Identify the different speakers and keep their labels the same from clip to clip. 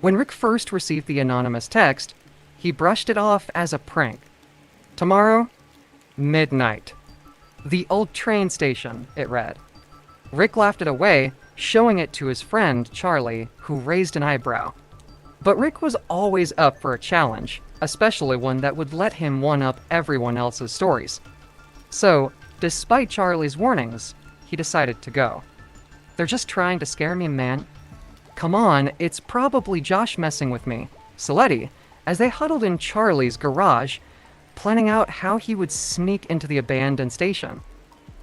Speaker 1: When Rick first received the anonymous text, he brushed it off as a prank. Tomorrow, midnight. The old train station, it read. Rick laughed it away, showing it to his friend, Charlie, who raised an eyebrow. But Rick was always up for a challenge, especially one that would let him one-up everyone else's stories. So, despite Charlie's warnings, he decided to go. They're just trying to scare me, man. Come on, it's probably Josh messing with me. Saletti, as they huddled in Charlie's garage, planning out how he would sneak into the abandoned station.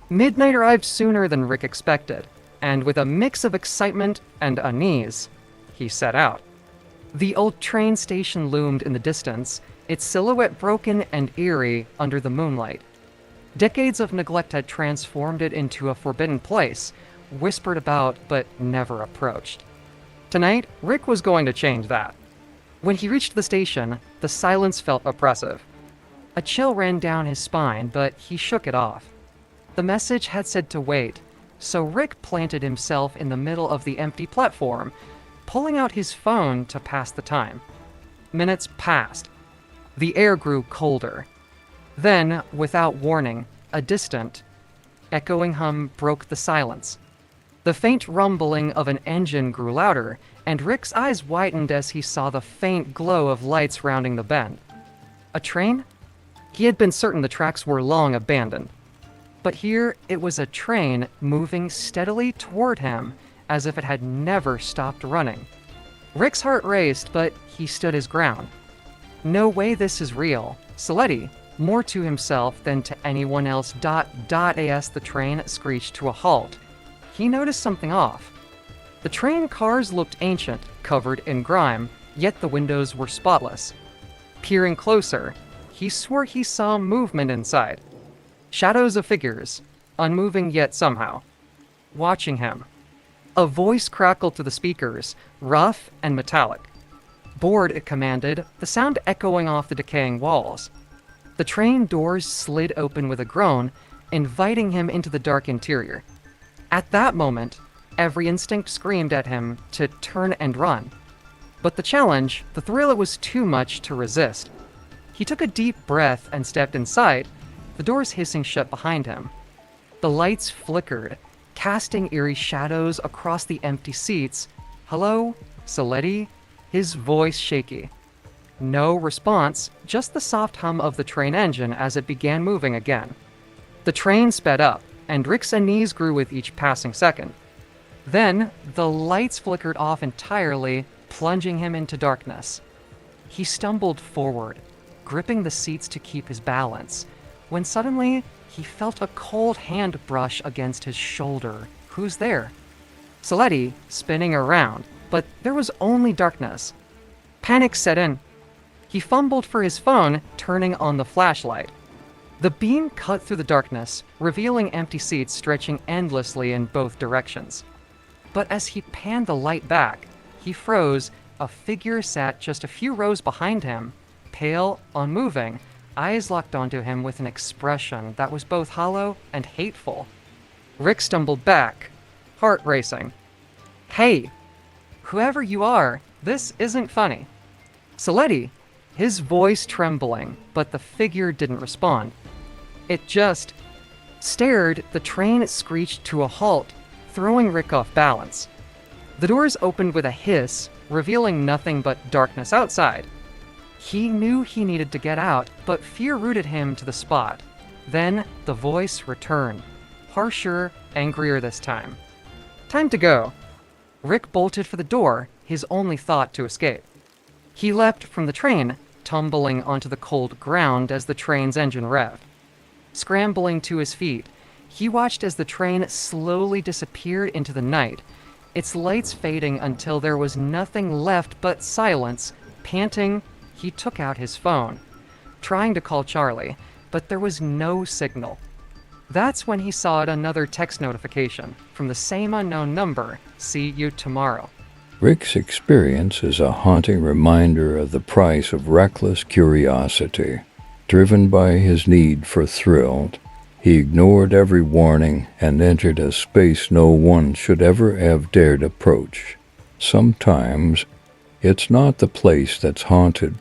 Speaker 1: Midnight arrived sooner than Rick expected, and with a mix of excitement and unease, he set out. The old train station loomed in the distance, its silhouette broken and eerie under the moonlight. Decades of neglect had transformed it into a forbidden place, whispered about but never approached. Tonight, Rick was going to change that. When he reached the station, the silence felt oppressive. A chill ran down his spine, but he shook it off. The message had said to wait, so Rick planted himself in the middle of the empty platform, pulling out his phone to pass the time. Minutes passed. The air grew colder. Then, without warning, a distant, echoing hum broke the silence. The faint rumbling of an engine grew louder, and Rick's eyes widened as he saw the faint glow of lights rounding the bend. A train? He had been certain the tracks were long abandoned. But here it was a train moving steadily toward him, as if it had never stopped running. Rick's heart raced, but he stood his ground. No way this is real. Saletti, more to himself than to anyone else, as the train screeched to a halt. He noticed something off. The train cars looked ancient, covered in grime, yet the windows were spotless. Peering closer, he swore he saw movement inside. Shadows of figures, unmoving yet somehow, watching him. A voice crackled through the speakers, rough and metallic. Bored, it commanded, the sound echoing off the decaying walls. The train doors slid open with a groan, inviting him into the dark interior. At that moment, every instinct screamed at him to turn and run. But the challenge, the thrill, it was too much to resist. He took a deep breath and stepped inside, the doors hissing shut behind him. The lights flickered, casting eerie shadows across the empty seats. Hello, Saletti? His voice shaky. No response, just the soft hum of the train engine as it began moving again. The train sped up, and Rick's unease grew with each passing second. Then, the lights flickered off entirely, plunging him into darkness. He stumbled forward, gripping the seats to keep his balance, when suddenly he felt a cold hand brush against his shoulder. Who's there? Saletti, spinning around, but there was only darkness. Panic set in. He fumbled for his phone, turning on the flashlight. The beam cut through the darkness, revealing empty seats stretching endlessly in both directions. But as he panned the light back, he froze. A figure sat just a few rows behind him, pale, unmoving, eyes locked onto him with an expression that was both hollow and hateful. Rick stumbled back, heart racing. Hey, whoever you are, this isn't funny. Saletti, his voice trembling, but the figure didn't respond. It just stared. The train screeched to a halt, throwing Rick off balance. The doors opened with a hiss, revealing nothing but darkness outside. He knew he needed to get out, but fear rooted him to the spot. Then the voice returned, harsher, angrier this time. Time to go. Rick bolted for the door, his only thought to escape. He leapt from the train, tumbling onto the cold ground as the train's engine revved. Scrambling to his feet, he watched as the train slowly disappeared into the night, its lights fading until there was nothing left but silence. Panting, he took out his phone, trying to call Charlie, but there was no signal. That's when he saw another text notification from the same unknown number. See you tomorrow.
Speaker 2: Rick's experience is a haunting reminder of the price of reckless curiosity. Driven by his need for thrill, he ignored every warning and entered a space no one should ever have dared approach. Sometimes, It's not the place that's haunted,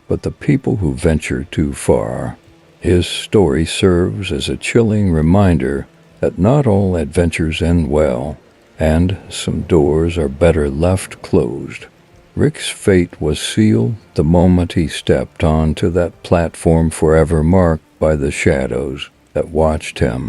Speaker 2: but the people who venture too far. His story serves as a chilling reminder that not all adventures end well, and some doors are better left closed. Rick's fate was sealed the moment he stepped onto that platform forever marked by the shadows that watched him.